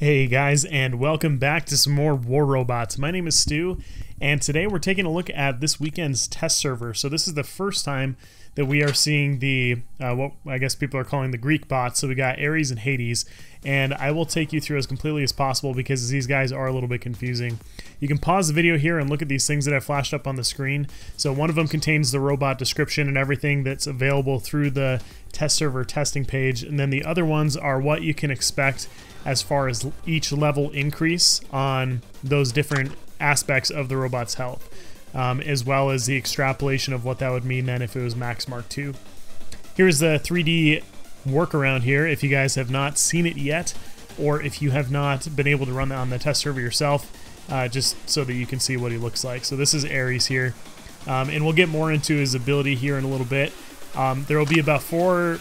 Hey guys, and welcome back to some more War Robots. My name is Stu, and today we're taking a look at this weekend's test server. So this is the first time that we are seeing the, what I guess people are calling the Greek bots. So we got Ares and Hades, and I will take you through as completely as possible because these guys are a little bit confusing. You can pause the video here and look at these things that I've flashed up on the screen. So one of them contains the robot description and everything that's available through the test server testing page, and then the other ones are what you can expect as far as each level increase on those different aspects of the robot's health, as well as the extrapolation of what that would mean then if it was Max Mark II. Here's the 3D workaround here if you guys have not seen it yet, or if you have not been able to run that on the test server yourself, just so that you can see what he looks like. So this is Ares here, and we'll get more into his ability here in a little bit. There will be about 4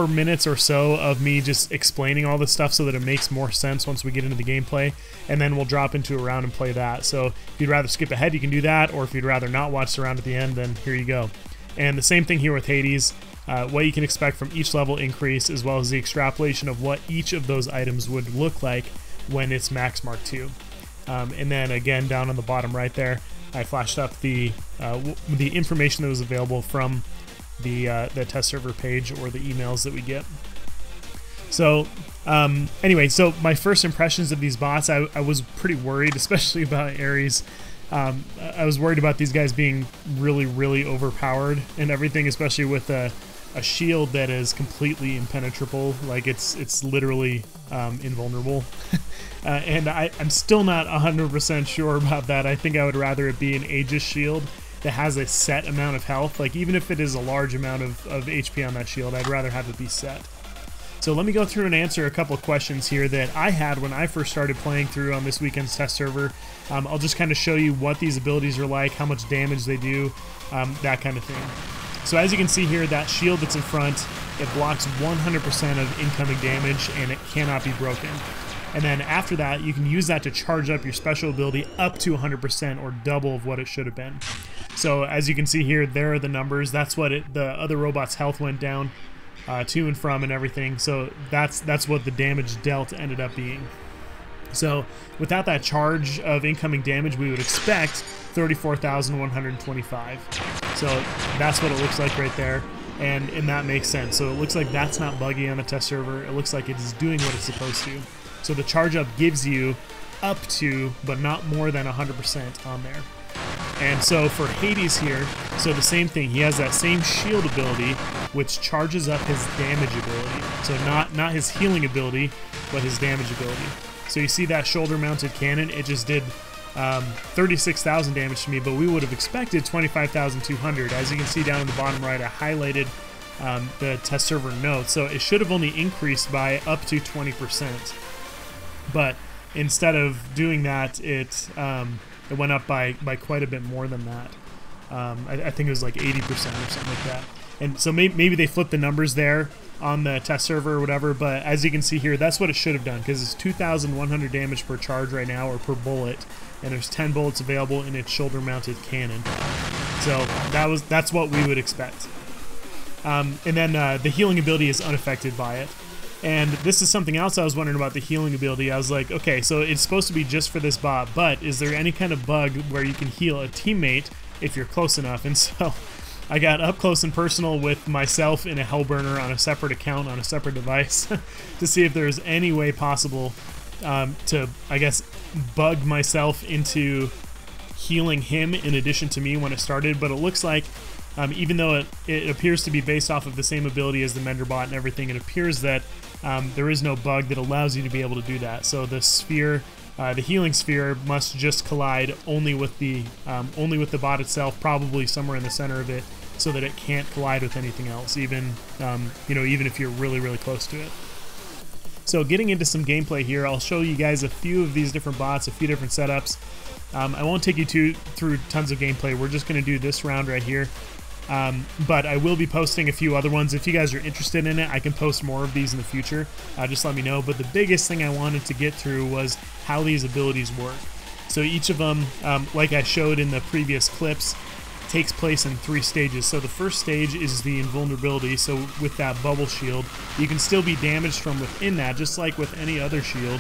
minutes or so of me just explaining all this stuff so that it makes more sense once we get into the gameplay, and then we'll drop into a round and play that. So if you'd rather skip ahead, you can do that, or if you'd rather not watch the round at the end, then here you go. And the same thing here with Hades, what you can expect from each level increase, as well as the extrapolation of what each of those items would look like when it's Max Mark II. And then again, down on the bottom right there, I flashed up the information that was available from the test server page or the emails that we get. So anyway, so my first impressions of these bots, I was pretty worried, especially about Ares. I was worried about these guys being really overpowered and everything, especially with a shield that is completely impenetrable. Like it's literally invulnerable. And I'm still not 100% sure about that. I think I would rather it be an Aegis shield that has a set amount of health. Like, even if it is a large amount of HP on that shield, I'd rather have it be set. So let me go through and answer a couple of questions here that I had when I first started playing through on this weekend's test server. I'll just kind of show you what these abilities are like, how much damage they do, that kind of thing. So as you can see here, that shield that's in front, it blocks 100% of incoming damage, and it cannot be broken. And then after that, you can use that to charge up your special ability up to 100% or double of what it should have been. So as you can see here, there are the numbers. That's what the other robot's health went down to and from and everything. So that's what the damage dealt ended up being. So without that charge of incoming damage, we would expect 34,125. So that's what it looks like right there. And that makes sense. So it looks like that's not buggy on the test server. It looks like it is doing what it's supposed to. So the charge up gives you up to, but not more than 100% on there. And so for Hades here, so the same thing. He has that same shield ability, which charges up his damage ability. So not his healing ability, but his damage ability. So you see that shoulder-mounted cannon, it just did 36,000 damage to me, but we would have expected 25,200. As you can see down in the bottom right, I highlighted the test server notes. So it should have only increased by up to 20%. But instead of doing that, it went up by quite a bit more than that. I think it was like 80% or something like that. And so maybe they flipped the numbers there on the test server or whatever, but as you can see here, that's what it should have done, because it's 2,100 damage per charge right now, or per bullet, and there's 10 bullets available in its shoulder-mounted cannon. So that's what we would expect. And then the healing ability is unaffected by it. And this is something else I was wondering about the healing ability. I was like, okay, so it's supposed to be just for this bot, but is there any kind of bug where you can heal a teammate if you're close enough? And so I got up close and personal with myself in a Hellburner on a separate account, on a separate device, to see if there's any way possible to, I guess, bug myself into healing him in addition to me when it started. But it looks like, even though it appears to be based off of the same ability as the Menderbot and everything, it appears that there is no bug that allows you to be able to do that. So the sphere, the healing sphere, must just collide only with the bot itself, probably somewhere in the center of it, so that it can't collide with anything else, even even if you're really close to it. So getting into some gameplay here, I'll show you guys a few of these different bots, a few different setups. I won't take you through tons of gameplay. We're just going to do this round right here. But I will be posting a few other ones. If you guys are interested in it, I can post more of these in the future. Just let me know. But the biggest thing I wanted to get through was how these abilities work. So each of them, like I showed in the previous clips, takes place in 3 stages. So the first stage is the invulnerability. So with that bubble shield, you can still be damaged from within that, just like with any other shield.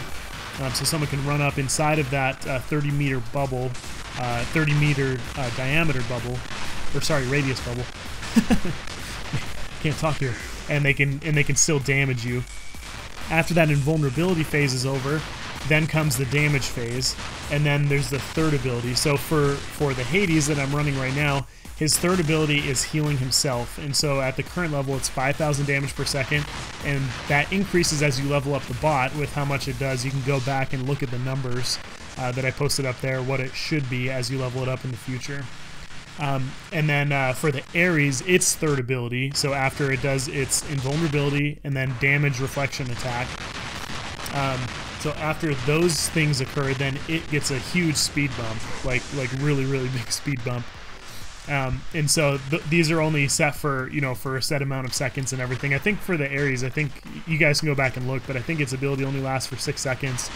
So someone can run up inside of that 30-meter bubble, 30-meter diameter bubble, or sorry, radius bubble. Can't talk here. And they can still damage you. After that invulnerability phase is over, then comes the damage phase, and then there's the third ability. So for the Hades that I'm running right now, his third ability is healing himself, and so at the current level it's 5,000 damage per second, and that increases as you level up the bot with how much it does. You can go back and look at the numbers that I posted up there, what it should be as you level it up in the future. And then for the Ares, its third ability, so after it does its invulnerability and then damage reflection attack, so after those things occur, then it gets a huge speed bump, like really big speed bump. And so these are only set for, you know, for a set amount of seconds and everything. I think for the Ares, I think you guys can go back and look, but I think its ability only lasts for 6 seconds.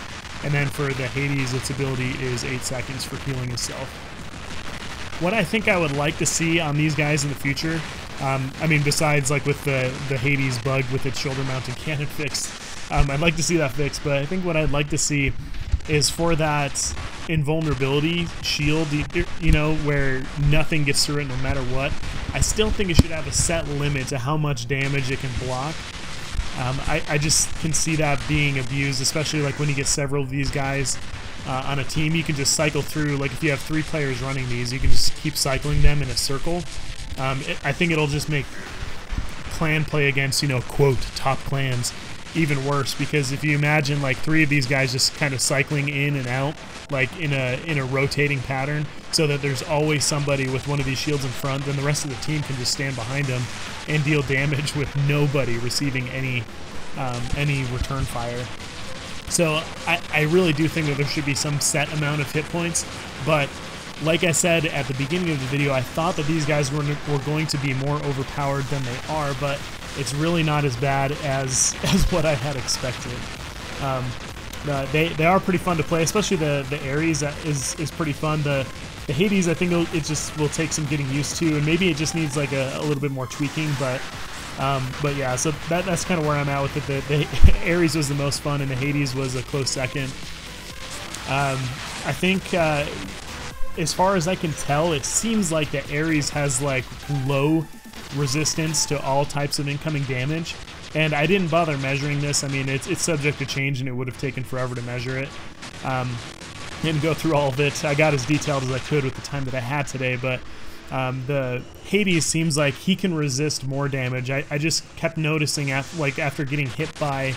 And then for the Hades, its ability is 8 seconds for healing itself. What I think I would like to see on these guys in the future, I mean, besides like with the Hades bug with its shoulder-mounted cannon fixed, I'd like to see that fixed, but I think what I'd like to see is for that invulnerability shield, you know, where nothing gets through it no matter what. I still think it should have a set limit to how much damage it can block. I just can see that being abused, especially like when you get several of these guys on a team. You can just cycle through, like if you have 3 players running these, you can just keep cycling them in a circle. I think it'll just make clan play against, you know, quote, top clans even worse, because if you imagine like 3 of these guys just kind of cycling in and out, like in a rotating pattern, so that there's always somebody with one of these shields in front, then the rest of the team can just stand behind them and deal damage with nobody receiving any return fire. So I really do think that there should be some set amount of hit points, but like I said at the beginning of the video, I thought that these guys were going to be more overpowered than they are, but it's really not as bad as what I had expected. They are pretty fun to play, especially the Ares is pretty fun. The Hades, I think it just will take some getting used to, and maybe it just needs like a little bit more tweaking, but yeah, so that's kind of where I'm at with it. The Ares was the most fun, and the Hades was a close second. I think as far as I can tell, it seems like the Ares has like low resistance to all types of incoming damage, and I didn't bother measuring this. I mean, it's subject to change, and it would have taken forever to measure it. Didn't go through all of it. I got as detailed as I could with the time that I had today, but the Hades seems like he can resist more damage. I just kept noticing after getting hit by,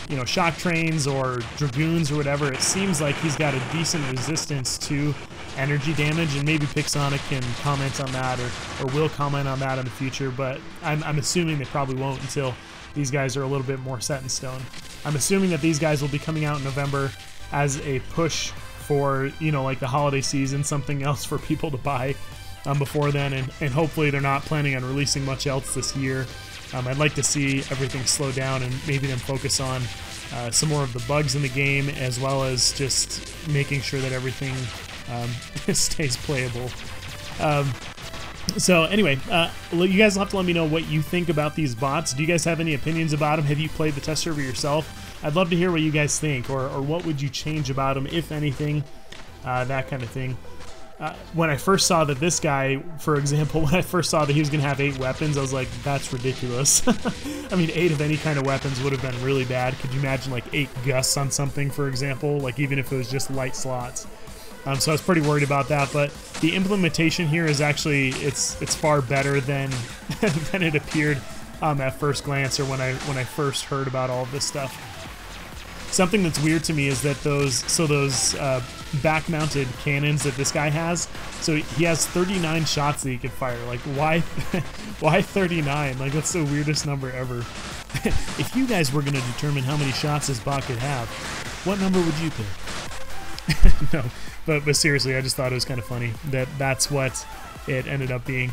you know, shock trains or dragoons or whatever, it seems like he's got a decent resistance to energy damage, and maybe Pixonic can comment on that or will comment on that in the future, but I'm assuming they probably won't until these guys are a little bit more set in stone. I'm assuming that these guys will be coming out in November as a push for, you know, like the holiday season, something else for people to buy before then, and hopefully they're not planning on releasing much else this year. I'd like to see everything slow down and maybe them focus on some more of the bugs in the game, as well as just making sure that everything stays playable. So anyway, you guys will have to let me know what you think about these bots. Do you guys have any opinions about them? Have you played the test server yourself? I'd love to hear what you guys think, or what would you change about them, if anything, that kind of thing. When I first saw that this guy, for example, when I first saw that he was going to have 8 weapons, I was like, that's ridiculous. I mean, 8 of any kind of weapons would have been really bad. Could you imagine like 8 gusts on something, for example? Like even if it was just light slots. So I was pretty worried about that, but the implementation here is actually, it's far better than than it appeared at first glance, or when I first heard about all of this stuff. Something that's weird to me is that those back-mounted cannons that this guy has, so he has 39 shots that he could fire. Like, why 39? Like, that's the weirdest number ever. If you guys were going to determine how many shots this bot could have, what number would you pick? No, but seriously, I just thought it was kind of funny that that's what it ended up being.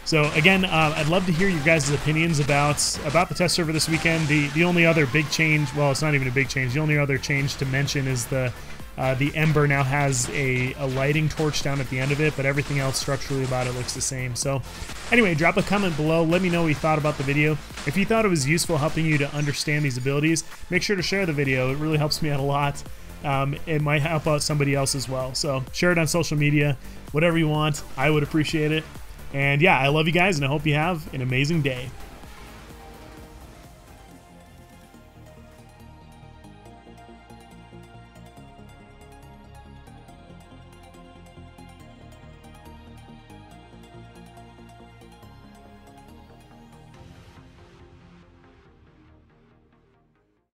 So again, I'd love to hear your guys' opinions about the test server this weekend. The only other big change, well, it's not even a big change. The only other change to mention is the Ember now has a lighting torch down at the end of it, but everything else structurally about it looks the same. So anyway, drop a comment below. Let me know what you thought about the video. If you thought it was useful helping you to understand these abilities, make sure to share the video. It really helps me out a lot. it might help out somebody else as well. So share it on social media, whatever you want. I would appreciate it. And yeah, I love you guys, and I hope you have an amazing day.